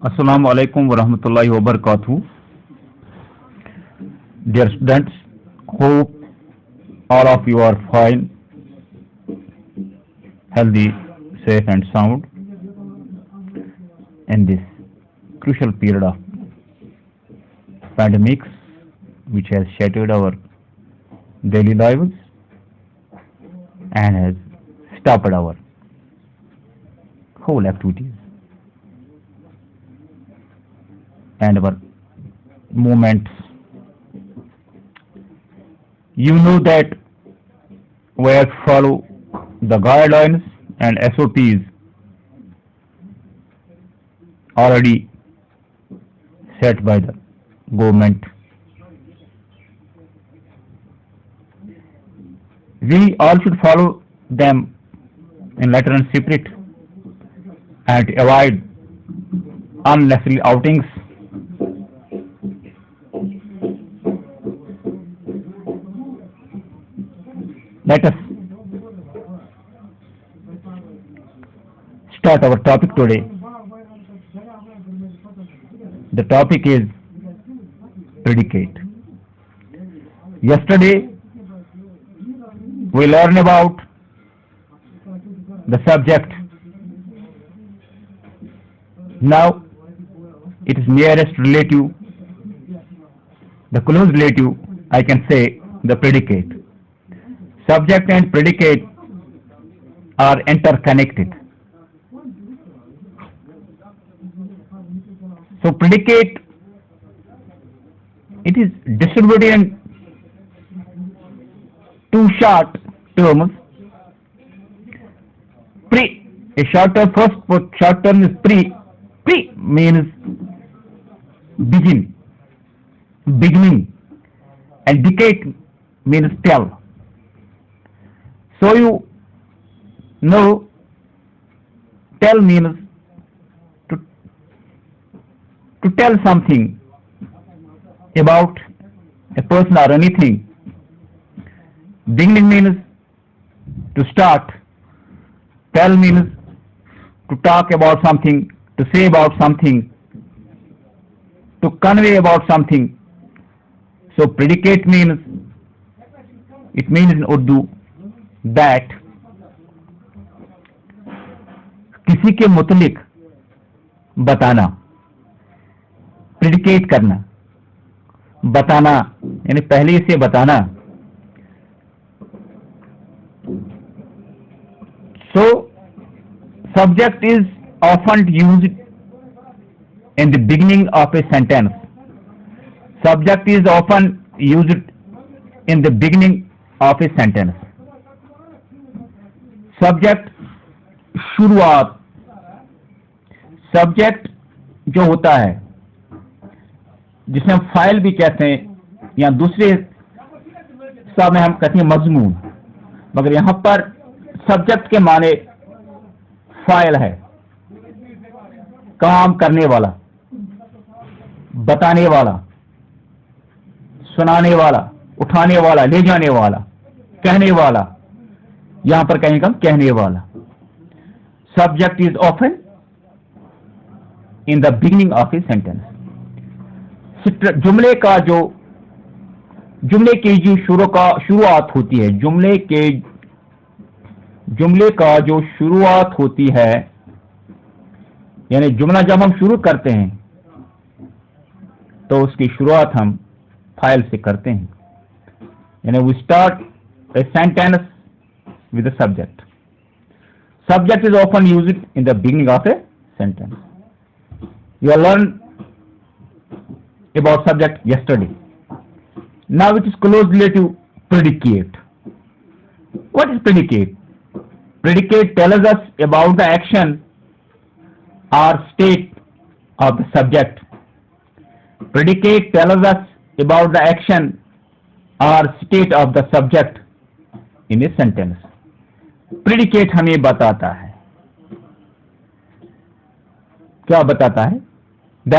Assalamu alaikum wa rahmatullahi wa barakatuh. Dear students, hope all of you are fine, healthy, safe and sound in this crucial period of pandemics which has shattered our daily lives and has stopped our whole activities and our movements. You know that we have to follow the guidelines and SOPs already set by the government. We all should follow them in letter and spirit and avoid unnecessary outings. Let us start our topic today. The topic is predicate. Yesterday we learned about the subject. Now it is nearest relative, the close relative, I can say the predicate. Subject and predicate are interconnected. So predicate, it is distributed in two short terms. Pre, a short term, first short term is pre. Pre means beginning, and decade means tell. So you know, tell means to tell something about a person or anything. Beginning means to start. Tell means to talk about something, to say about something, to convey about something. So predicate means, it means in Urdu that किसी के मुतलिक बताना, predicate करना, बताना यानी पहले से बताना. So subject is often used in the beginning of a sentence. Subject is often used in the beginning of a sentence. Subject शुरुआत. सब्जेक्ट जो होता है जिसे हम फाइल भी कहते हैं या दूसरे सब में हम कहते हैं मजमून, मगर यहां पर सब्जेक्ट के माने फाइल है, काम करने वाला, बताने वाला, सुनाने वाला, उठाने वाला, ले जाने वाला, कहने वाला. यहां पर कहेंगे हम कहने वाला. Subject is often in the beginning of a sentence. जुमले की जो शुरुआत होती है, जुमले का जो शुरुआत होती है, यानी जुमला जब हम शुरू करते हैं तो उसकी शुरुआत हम फाइल से करते हैं. यानी we start a sentence with the subject. Subject is often used in the beginning of a sentence. You have learned about subject yesterday. Now it is close relative predicate. What is predicate? Predicate tells us about the action or state of the subject. Predicate tells us about the action or state of the subject in a sentence. Predicate हमें बताता है, क्या बताता है? The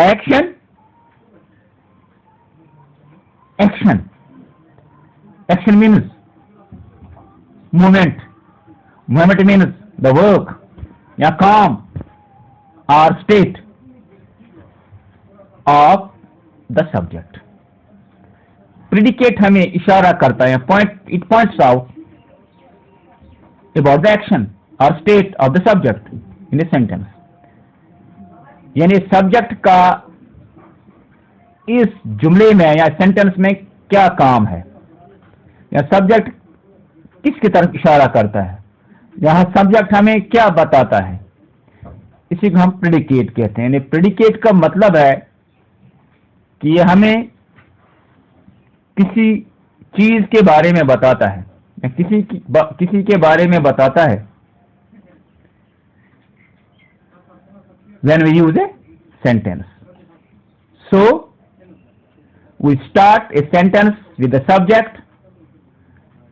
action means movement. Movement means the work या काम or state. Of the subject. Predicate हमें इशारा करता है, it points out about the action और state of the subject in a sentence. यानी सब्जेक्ट का इस जुमले में या सेंटेंस में क्या काम है, या सब्जेक्ट किसकी तरफ इशारा करता है, यहां सब्जेक्ट हमें क्या बताता है, इसी को हम प्रेडिकेट कहते हैं। यानी प्रेडिकेट का मतलब है कि ये हमें किसी चीज के बारे में बताता है या किसी के बारे में बताता है। When we use a sentence, so we start a sentence with the subject,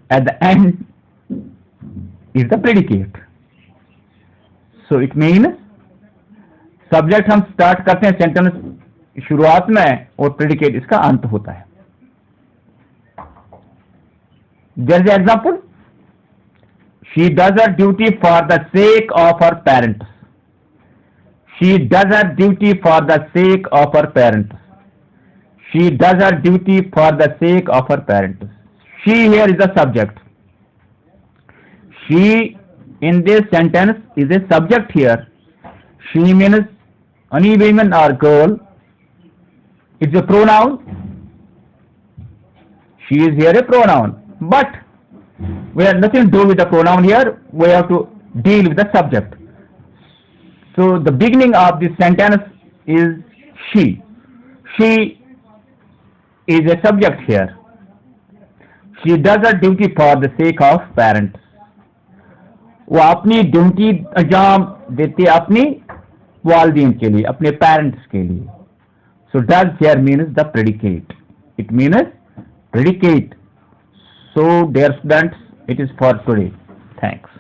at the end is the predicate. So it means subject हम स्टार्ट करते हैं सेंटेंस शुरुआत में और प्रेडिकेट इसका अंत होता है। जैसे example, she does her duty for the sake of her parents. She does her duty for the sake of her parents. She does her duty for the sake of her parents. She here is the subject. She in this sentence is a subject here. She means any woman or girl. It's a pronoun. She is here a pronoun, but we have nothing to do with the pronoun here. We have to deal with the subject. So the beginning of this sentence is she. She is a subject here. She does her duty for the sake of parents. वो अपनी duty अंजाम देती है अपनी वालिदैन के लिए, अपने पेरेंट्स के लिए। So does here means the predicate. It means predicate. So dear students, it is for today. Thanks.